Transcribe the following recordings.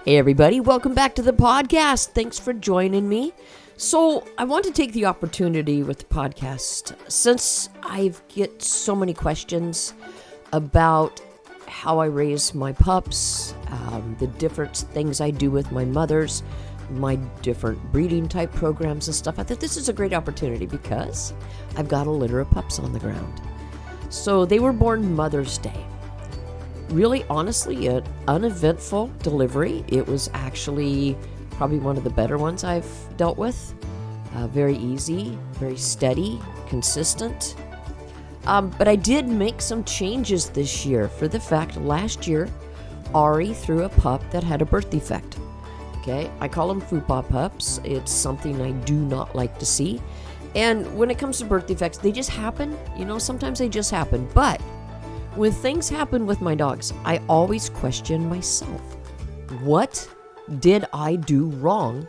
Hey everybody, welcome back to the podcast. Thanks for joining me. So I want to take the opportunity with the podcast, since I get so many questions about how I raise my pups, the different things I do with my mothers, my different breeding type programs and stuff. I thought this is a great opportunity because I've got a litter of pups on the ground. So they were born Mother's Day. Really, honestly, an uneventful delivery. It was actually probably one of the better ones I've dealt with. Very easy, very steady, consistent. But I did make some changes this year for the fact last year, Ari threw a pup that had a birth defect. Okay, I call them fupa pups. It's something I do not like to see. And when it comes to birth defects, they just happen. Sometimes they just happen. But when things happen with my dogs, I always question myself. What did I do wrong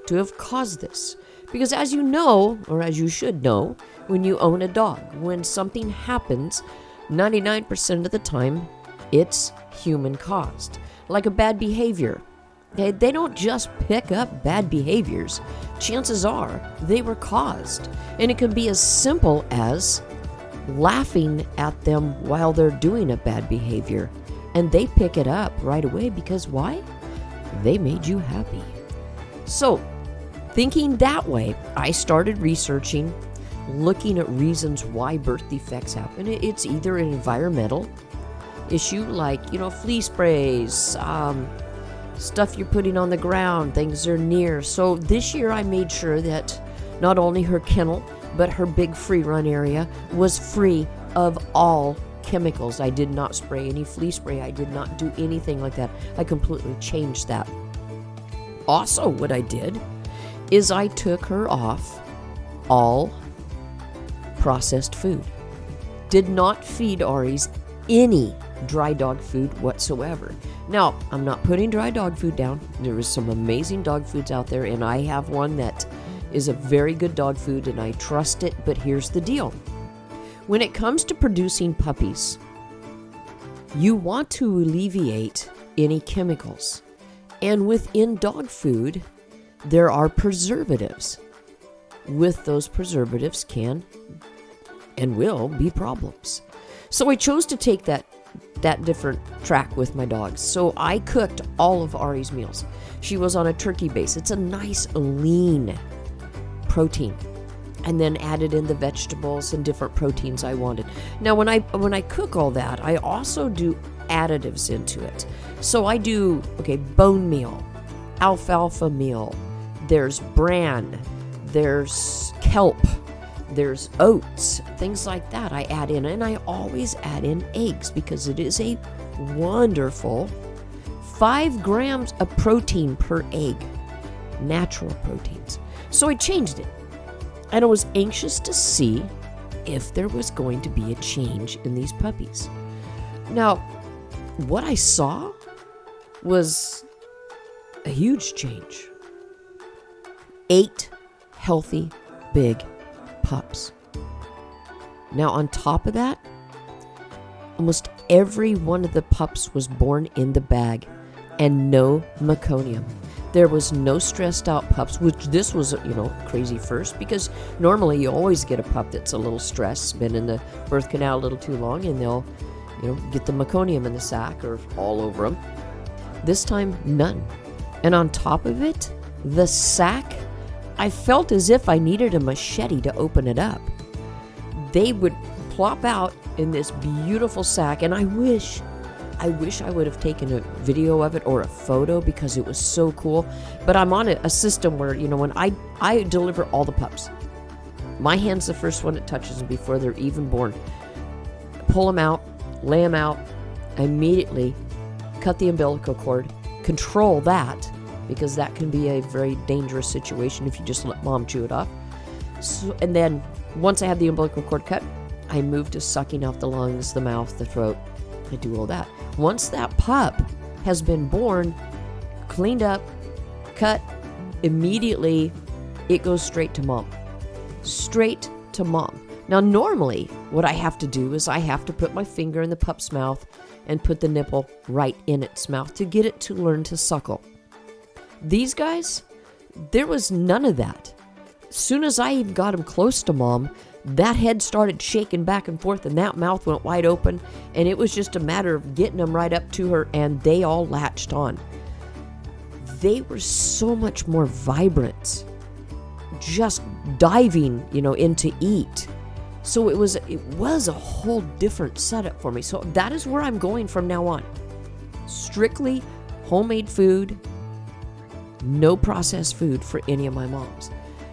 to have caused this? Because as you know, or as you should know, when you own a dog, when something happens, 99% of the time, it's human caused. Like a bad behavior. They don't just pick up bad behaviors. Chances are they were caused. And it can be as simple as laughing at them while they're doing a bad behavior. And they pick it up right away because why? They made you happy. So, thinking that way, I started researching, looking at reasons why birth defects happen. It's either an environmental issue like, flea sprays, stuff you're putting on the ground, things are near. So this year I made sure that not only her kennel, but her big free run area was free of all chemicals. I did not spray any flea spray. I did not do anything like that. I completely changed that. Also, what I did is I took her off all processed food. Did not feed Ari's any dry dog food whatsoever. Now, I'm not putting dry dog food down. There is some amazing dog foods out there, and I have one that is a very good dog food, and I trust it, but here's the deal. When it comes to producing puppies, you want to alleviate any chemicals. And within dog food, there are preservatives. With those preservatives can and will be problems. So I chose to take that different track with my dogs. So I cooked all of Ari's meals. She was on a turkey base. It's a nice lean protein, and then added in the vegetables and different proteins I wanted. Now when I cook all that, I also do additives into it. So I do bone meal, alfalfa meal, there's bran, there's kelp, there's oats, things like that I add in. And I always add in eggs because it is a wonderful 5 grams of protein per egg, natural proteins. So I changed it, and I was anxious to see if there was going to be a change in these puppies. Now, what I saw was a huge change. 8 healthy, big pups. Now, on top of that, almost every one of the pups was born in the bag and no meconium. There was no stressed out pups, which this was, crazy first, because normally you always get a pup that's a little stressed, been in the birth canal a little too long, and they'll, get the meconium in the sac or all over them. This time, none. And on top of it, the sac, I felt as if I needed a machete to open it up. They would plop out in this beautiful sac, and I wish I would have taken a video of it or a photo because it was so cool. But I'm on a system where, when I deliver all the pups, my hand's the first one it touches them before they're even born. Pull them out, lay them out, immediately cut the umbilical cord, control that, because that can be a very dangerous situation if you just let mom chew it off. So, and then once I have the umbilical cord cut, I move to sucking out the lungs, the mouth, the throat. I do all that. Once that pup has been born, cleaned up, cut, immediately it goes straight to mom. Straight to mom. Now, normally, what I have to do is I have to put my finger in the pup's mouth and put the nipple right in its mouth to get it to learn to suckle. These guys, there was none of that. As soon as I even got him close to mom, that head started shaking back and forth and that mouth went wide open, and it was just a matter of getting them right up to her, and they all latched on. They were so much more vibrant, just diving, in to eat. So it was a whole different setup for me. So that is where I'm going from now on. Strictly homemade food, no processed food for any of my moms.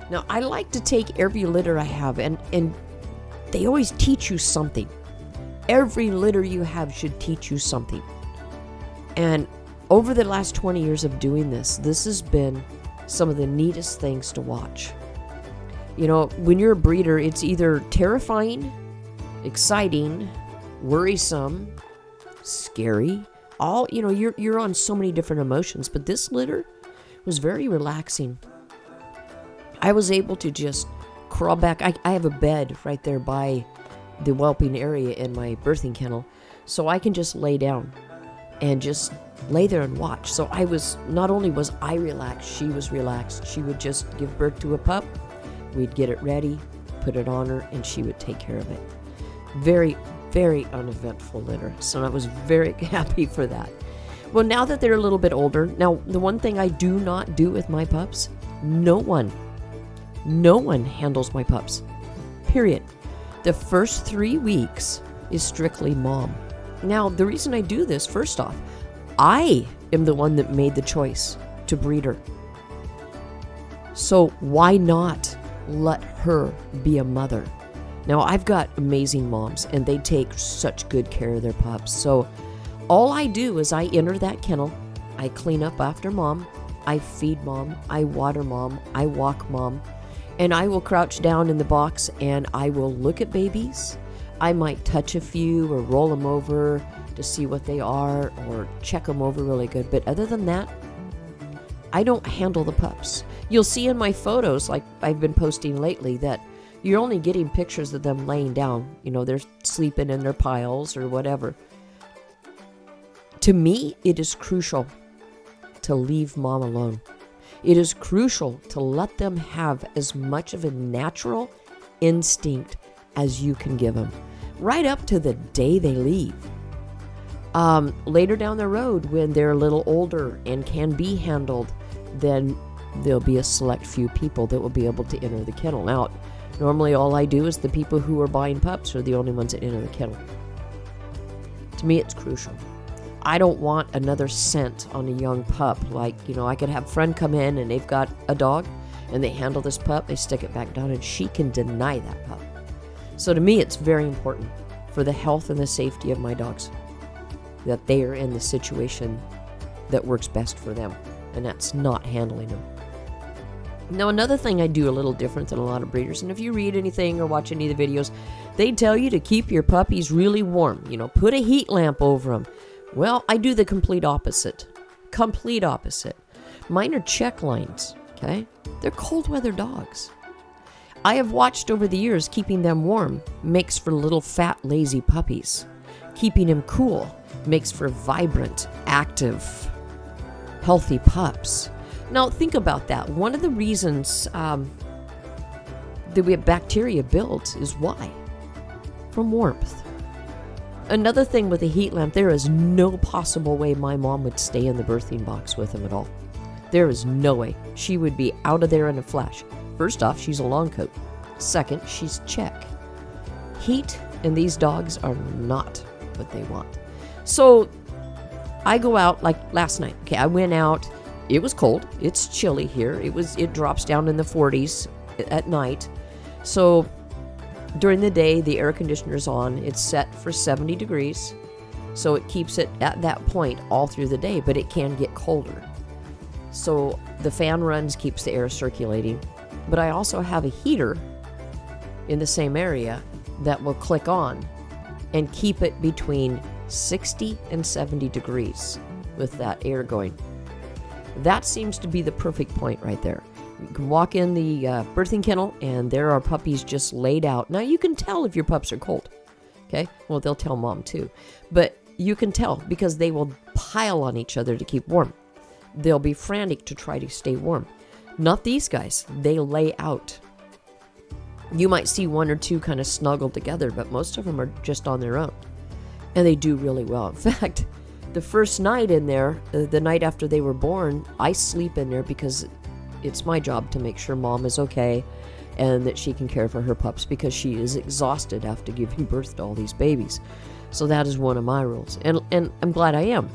Now, I like to take every litter I have, and they always teach you something. Every litter you have should teach you something. And over the last 20 years of doing this has been some of the neatest things to watch. When you're a breeder, it's either terrifying, exciting, worrisome, scary. All, you're on so many different emotions, but this litter was very relaxing. I was able to just crawl back. I have a bed right there by the whelping area in my birthing kennel, so I can just lay down and just lay there and watch. So not only was I relaxed, she was relaxed. She would just give birth to a pup. We'd get it ready, put it on her, and she would take care of it. Very, very uneventful litter. So I was very happy for that. Well, now that they're a little bit older, now the one thing I do not do with my pups, no one handles my pups. Period. The first 3 weeks is strictly mom. Now, the reason I do this, first off, I am the one that made the choice to breed her. So why not let her be a mother? Now, I've got amazing moms, and they take such good care of their pups. So all I do is I enter that kennel, I clean up after mom, I feed mom, I water mom, I walk mom, and I will crouch down in the box and I will look at babies. I might touch a few or roll them over to see what they are or check them over really good. But other than that, I don't handle the pups. You'll see in my photos, like I've been posting lately, that you're only getting pictures of them laying down. They're sleeping in their piles or whatever. To me, it is crucial to leave mom alone. It is crucial to let them have as much of a natural instinct as you can give them, right up to the day they leave. Later down the road, when they're a little older and can be handled, then there'll be a select few people that will be able to enter the kennel. Now, normally all I do is the people who are buying pups are the only ones that enter the kennel. To me, it's crucial. I don't want another scent on a young pup. Like, I could have a friend come in and they've got a dog and they handle this pup, they stick it back down, and she can deny that pup. So to me, it's very important for the health and the safety of my dogs that they are in the situation that works best for them, and that's not handling them. Now, another thing I do a little different than a lot of breeders, and if you read anything or watch any of the videos, they tell you to keep your puppies really warm. Put a heat lamp over them. Well, I do the complete opposite. Complete opposite. Mine are check lines, okay? They're cold weather dogs. I have watched over the years keeping them warm makes for little fat, lazy puppies. Keeping them cool makes for vibrant, active, healthy pups. Now, think about that. One of the reasons that we have bacteria built is why? From warmth. Another thing with a heat lamp, there is no possible way my mom would stay in the birthing box with him at all. There is no way. She would be out of there in a flash. First off, she's a long coat. Second, she's check. Heat and these dogs are not what they want. So I go out like last night. Okay, I went out. It was cold. It's chilly here. It drops down in the 40s at night. So during the day, the air conditioner's on. It's set for 70 degrees. So it keeps it at that point all through the day, but it can get colder. So the fan runs, keeps the air circulating. But I also have a heater in the same area that will click on and keep it between 60 and 70 degrees with that air going. That seems to be the perfect point right there. You can walk in the birthing kennel and there are puppies just laid out. Now you can tell if your pups are cold. Okay? Well, they'll tell mom too. But You can tell because they will pile on each other to keep warm. They'll be frantic to try to stay warm. Not these guys. They lay out. You might see one or two kind of snuggled together, but most of them are just on their own. And they do really well. In fact, the first night in there, the night after they were born, I sleep in there because it's my job to make sure mom is okay and that she can care for her pups because she is exhausted after giving birth to all these babies. So that is one of my rules. And I'm glad I am,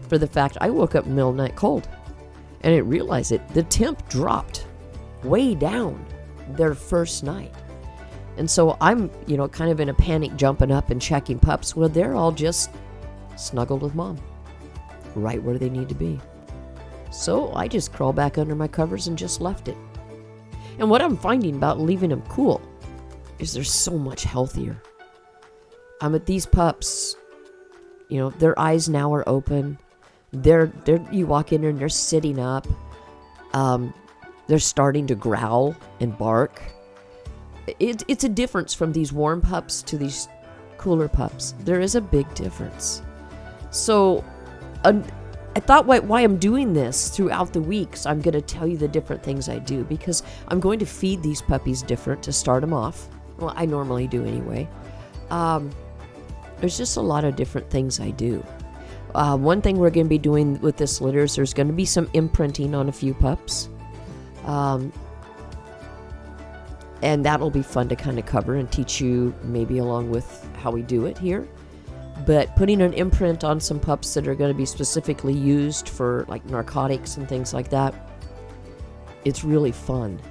for the fact I woke up in the middle of the night cold. And I realized it. The temp dropped way down their first night. And so I'm, kind of in a panic, jumping up and checking pups. Well, they're all just snuggled with mom, right where they need to be. So I just crawled back under my covers and just left it. And what I'm finding about leaving them cool is they're so much healthier. At these pups, their eyes now are open. They're you walk in there and they're sitting up. They're starting to growl and bark. It's a difference from these warm pups to these cooler pups. There is a big difference. So I thought why I'm doing this throughout the weeks, I'm going to tell you the different things I do, because I'm going to feed these puppies different to start them off. Well, I normally do anyway. There's just a lot of different things I do. One thing we're going to be doing with this litter is there's going to be some imprinting on a few pups. And that'll be fun to kind of cover and teach you maybe along with how we do it here. But putting an imprint on some pups that are going to be specifically used for like narcotics and things like that, it's really fun.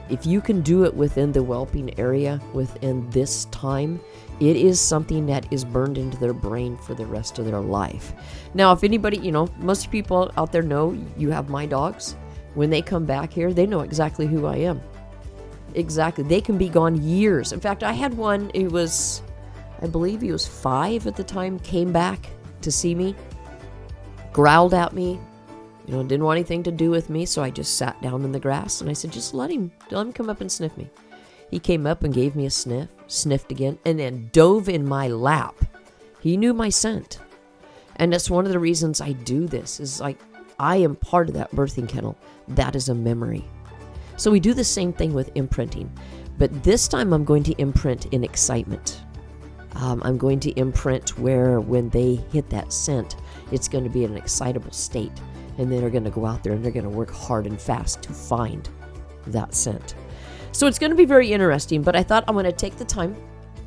If you can do it within the whelping area within this time, it is something that is burned into their brain for the rest of their life. Now, if anybody, most people out there know you have my dogs. When they come back here, they know exactly who I am. Exactly. They can be gone years. In fact, I had one, I believe he was 5 at the time, came back to see me, growled at me, didn't want anything to do with me, so I just sat down in the grass, and I said, just let him come up and sniff me. He came up and gave me a sniff, sniffed again, and then dove in my lap. He knew my scent. And that's one of the reasons I do this, is like, I am part of that birthing kennel. That is a memory. So we do the same thing with imprinting, but this time I'm going to imprint in excitement. I'm going to imprint where when they hit that scent, it's going to be in an excitable state. And then they're going to go out there and they're going to work hard and fast to find that scent. So it's going to be very interesting, but I thought I'm going to take the time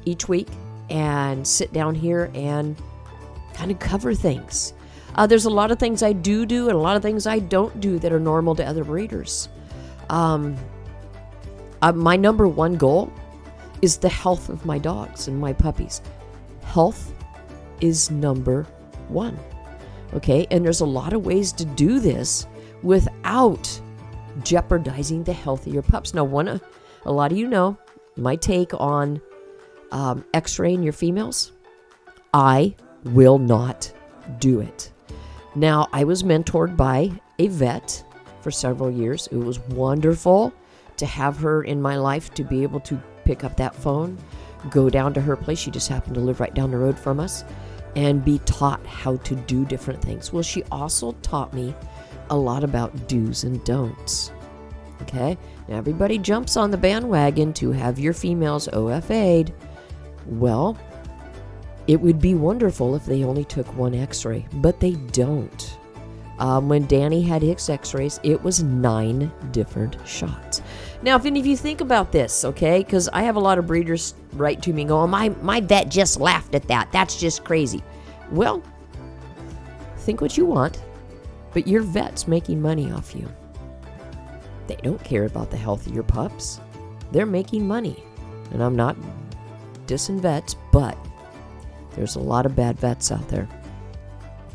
each week and sit down here and kind of cover things. There's a lot of things I do and a lot of things I don't do that are normal to other breeders. My number one goal is the health of my dogs and my puppies. Health is number one. Okay, and there's a lot of ways to do this without jeopardizing the health of your pups. Now, a lot of you know my take on x-raying your females. I will not do it. Now, I was mentored by a vet for several years. It was wonderful to have her in my life, to be able to pick up that phone, go down to her place. She just happened to live right down the road from us, and be taught how to do different things. Well, she also taught me a lot about do's and don'ts. Okay? Now, everybody jumps on the bandwagon to have your females OFA'd. Well, it would be wonderful if they only took one x-ray, but they don't. When Danny had his x-rays, it was 9 different shots. Now, if any of you think about this, okay, because I have a lot of breeders write to me and go, oh, my vet just laughed at that. That's just crazy. Well, think what you want, but your vet's making money off you. They don't care about the health of your pups. They're making money. And I'm not dissing vets, but there's a lot of bad vets out there.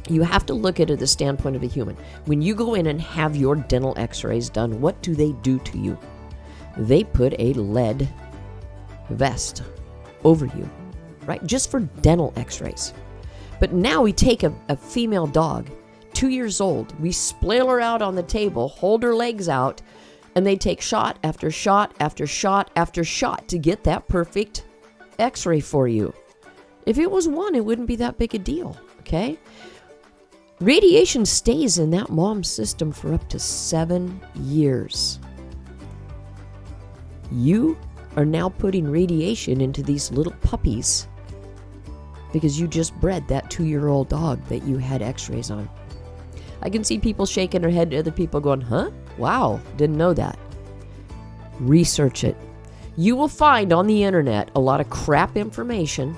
You have to look at it the standpoint of a human. When you go in and have your dental x-rays done, what do they do to you? They put a lead vest over you, right? Just for dental x-rays. But now we take a female dog, 2 years old, we splail her out on the table, hold her legs out, and they take shot after shot after shot after shot to get that perfect x-ray for you. If it was 1, it wouldn't be that big a deal, okay? Radiation stays in that mom's system for up to 7 years. You are now putting radiation into these little puppies because you just bred that 2-year-old dog that you had x-rays on. I can see people shaking their head, other people going, huh? Wow, didn't know that. Research it. You will find on the internet a lot of crap information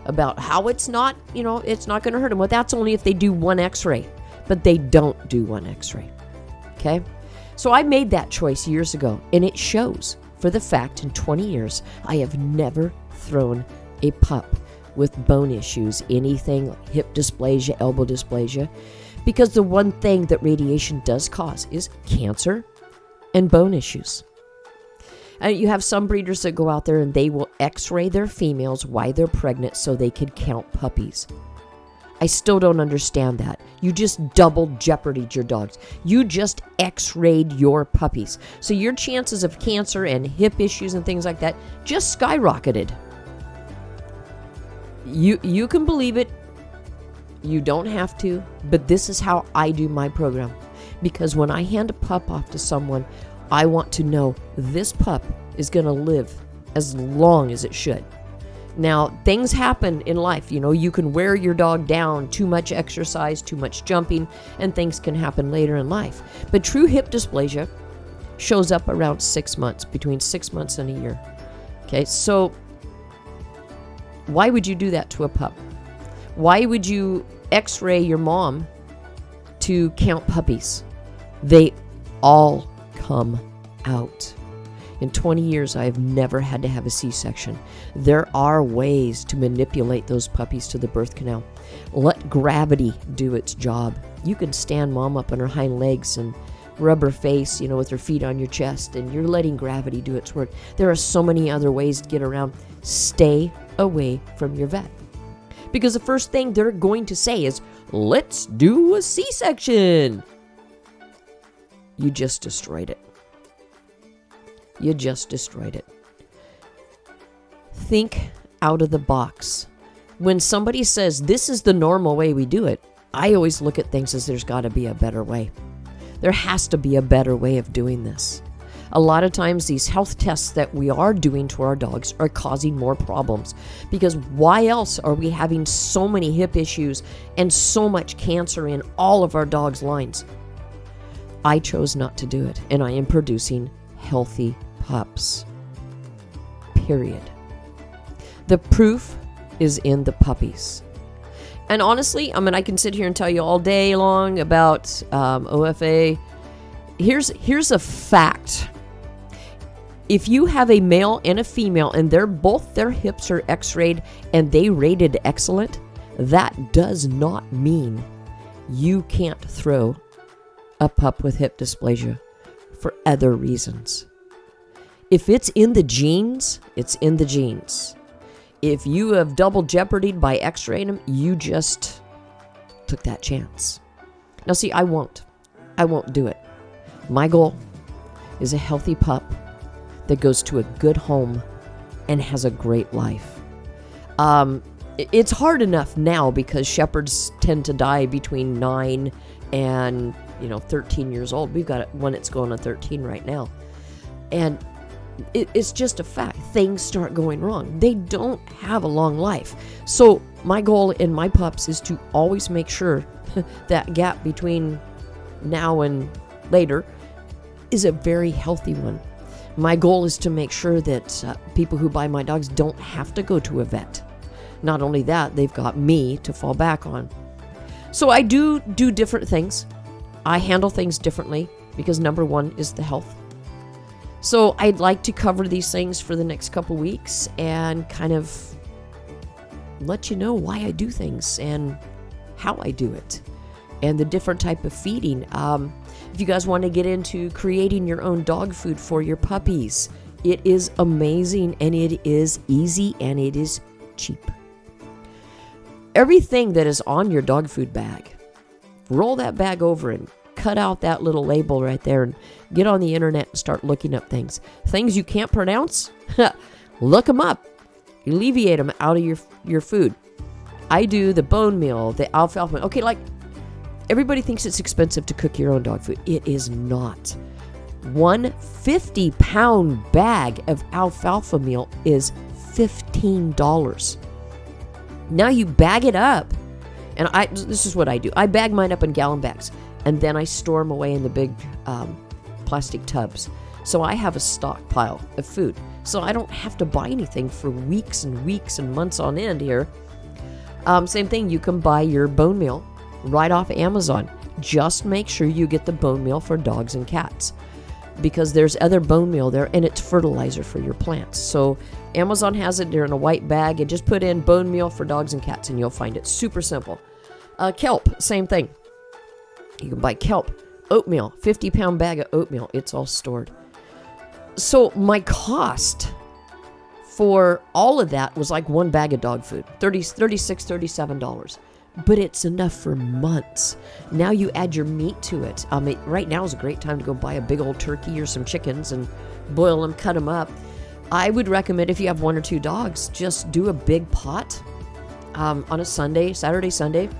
about how it's not, it's not going to hurt them. Well, that's only if they do 1 x-ray, but they don't do 1 x-ray. Okay? So I made that choice years ago, and it shows for the fact in 20 years, I have never thrown a pup with bone issues, anything like hip dysplasia, elbow dysplasia, because the one thing that radiation does cause is cancer and bone issues. And you have some breeders that go out there and they will x-ray their females while they're pregnant so they can count puppies. I still don't understand that. You just double jeopardied your dogs. You just x-rayed your puppies. So your chances of cancer and hip issues and things like that just skyrocketed. You can believe it. You don't have to, but this is how I do my program. Because when I hand a pup off to someone, I want to know this pup is going to live as long as it should. Now, things happen in life. You can wear your dog down, too much exercise, too much jumping, and things can happen later in life. But true hip dysplasia shows up around 6 months, between 6 months and a year. Okay, so why would you do that to a pup? Why would you x-ray your mom to count puppies? They all come out. In 20 years, I have never had to have a C-section. There are ways to manipulate those puppies to the birth canal. Let gravity do its job. You can stand mom up on her hind legs and rub her face, with her feet on your chest, and you're letting gravity do its work. There are so many other ways to get around. Stay away from your vet. Because the first thing they're going to say is, let's do a C-section. You just destroyed it. You just destroyed it. Think out of the box. When somebody says, this is the normal way we do it, I always look at things as there's got to be a better way. There has to be a better way of doing this. A lot of times these health tests that we are doing to our dogs are causing more problems, because why else are we having so many hip issues and so much cancer in all of our dogs' lines? I chose not to do it, and I am producing healthy pups. Period. The proof is in the puppies. And honestly, I can sit here and tell you all day long about OFA. Here's a fact. If you have a male and a female and both their hips are x-rayed and they rated excellent, that does not mean you can't throw a pup with hip dysplasia for other reasons. If it's in the genes, it's in the genes. If you have double jeopardied by x-raying them, you just took that chance. Now see, I won't do it. My goal is a healthy pup that goes to a good home and has a great life. It's hard enough now because shepherds tend to die between 9 and 13 years old. We've got one that's going on 13 right now. And it's just a fact. Things start going wrong. They don't have a long life. So my goal in my pups is to always make sure that gap between now and later is a very healthy one. My goal is to make sure that people who buy my dogs don't have to go to a vet. Not only that, they've got me to fall back on. So I do different things. I handle things differently because number one is the health. So I'd like to cover these things for the next couple weeks and kind of let you know why I do things and how I do it and the different type of feeding. If you guys want to get into creating your own dog food for your puppies, it is amazing and it is easy and it is cheap. Everything that is on your dog food bag, roll that bag over and cut out that little label right there and get on the internet and start looking up things. Things you can't pronounce, look them up. Alleviate them out of your food. I do the bone meal, the alfalfa meal. Okay, like everybody thinks it's expensive to cook your own dog food. It is not. One 50-pound bag of alfalfa meal is $15. Now you bag it up, and this is what I do. I bag mine up in gallon bags, and then I store them away in the big plastic tubs. So I have a stockpile of food. So I don't have to buy anything for weeks and weeks and months on end here. Same thing, you can buy your bone meal right off Amazon. Just make sure you get the bone meal for dogs and cats, because there's other bone meal there, and it's fertilizer for your plants. So Amazon has it there in a white bag, and just put in bone meal for dogs and cats and you'll find it. Super simple. Kelp, same thing. You can buy kelp, oatmeal, 50-pound bag of oatmeal. It's all stored. So my cost for all of that was like one bag of dog food, $37. But it's enough for months. Now you add your meat to it. Right now is a great time to go buy a big old turkey or some chickens and boil them, cut them up. I would recommend, if you have 1 or 2 dogs, just do a big pot on a Saturday, Sunday.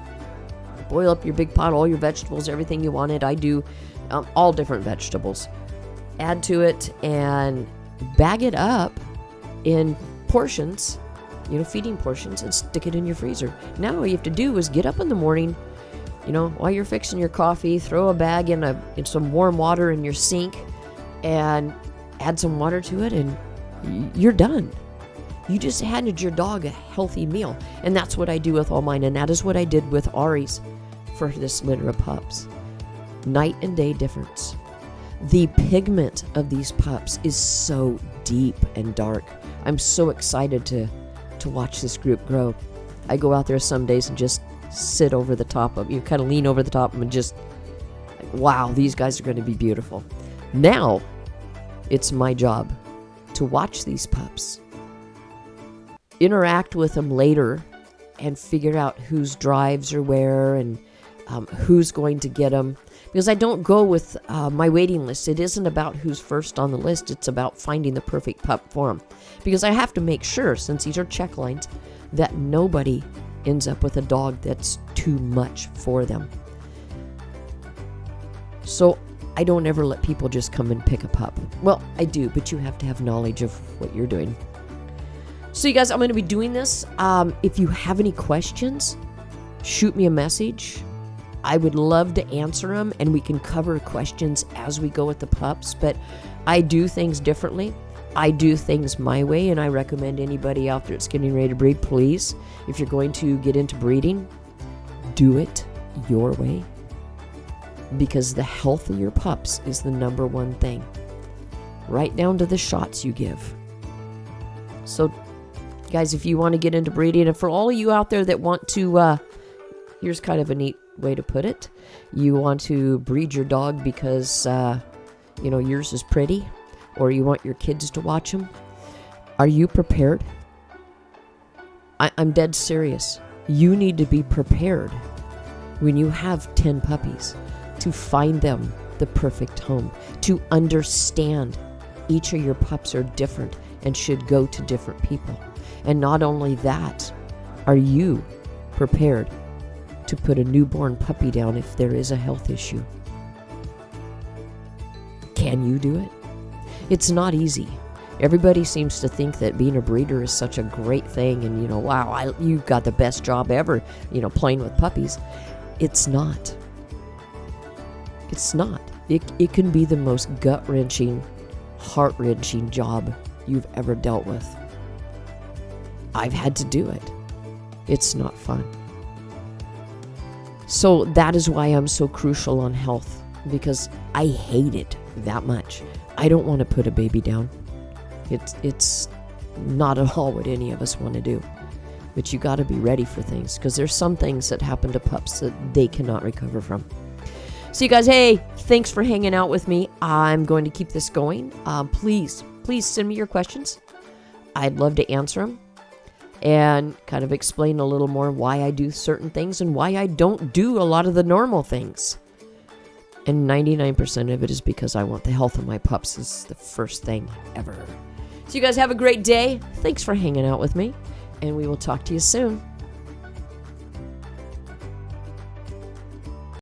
Boil up your big pot, all your vegetables, everything you wanted. I do all different vegetables. Add to it and bag it up in portions, feeding portions, and stick it in your freezer. Now all you have to do is get up in the morning, while you're fixing your coffee, throw a bag in some warm water in your sink and add some water to it, and you're done. You just handed your dog a healthy meal. And that's what I do with all mine, and that is what I did with Ari's for this litter of pups. Night and day difference. The pigment of these pups is so deep and dark. I'm so excited to watch this group grow. I go out there some days and just sit over the top of them. You kind of lean over the top of them and just, wow, these guys are going to be beautiful. Now, it's my job to watch these pups, interact with them later, and figure out whose drives are where and who's going to get them. Because I don't go with my waiting list. It isn't about who's first on the list. It's about finding the perfect pup for them. Because I have to make sure, since these are check lines, that nobody ends up with a dog that's too much for them. So I don't ever let people just come and pick a pup. Well, I do, but you have to have knowledge of what you're doing. So you guys, I'm going to be doing this. If you have any questions, shoot me a message. I would love to answer them, and we can cover questions as we go with the pups. But I do things differently. I do things my way, and I recommend anybody out there that's getting ready to breed, please, if you're going to get into breeding, do it your way. Because the health of your pups is the number one thing. Right down to the shots you give. So, guys, if you want to get into breeding, and for all of you out there that want to, here's kind of a neat way to put it. You want to breed your dog because, yours is pretty, or you want your kids to watch them. Are you prepared? I'm dead serious. You need to be prepared when you have 10 puppies to find them the perfect home, to understand each of your pups are different and should go to different people. And not only that, are you prepared to put a newborn puppy down if there is a health issue? Can you do it? It's not easy. Everybody seems to think that being a breeder is such a great thing and, wow, you've got the best job ever, playing with puppies. It's not. It's not. It can be the most gut-wrenching, heart-wrenching job you've ever dealt with. I've had to do it. It's not fun. So that is why I'm so crucial on health, because I hate it that much. I don't want to put a baby down. It's not at all what any of us want to do. But you got to be ready for things, because there's some things that happen to pups that they cannot recover from. So you guys, hey, thanks for hanging out with me. I'm going to keep this going. Please send me your questions. I'd love to answer them and kind of explain a little more why I do certain things and why I don't do a lot of the normal things. And 99% of it is because I want the health of my pups is the first thing ever. So you guys have a great day. Thanks for hanging out with me, and we will talk to you soon.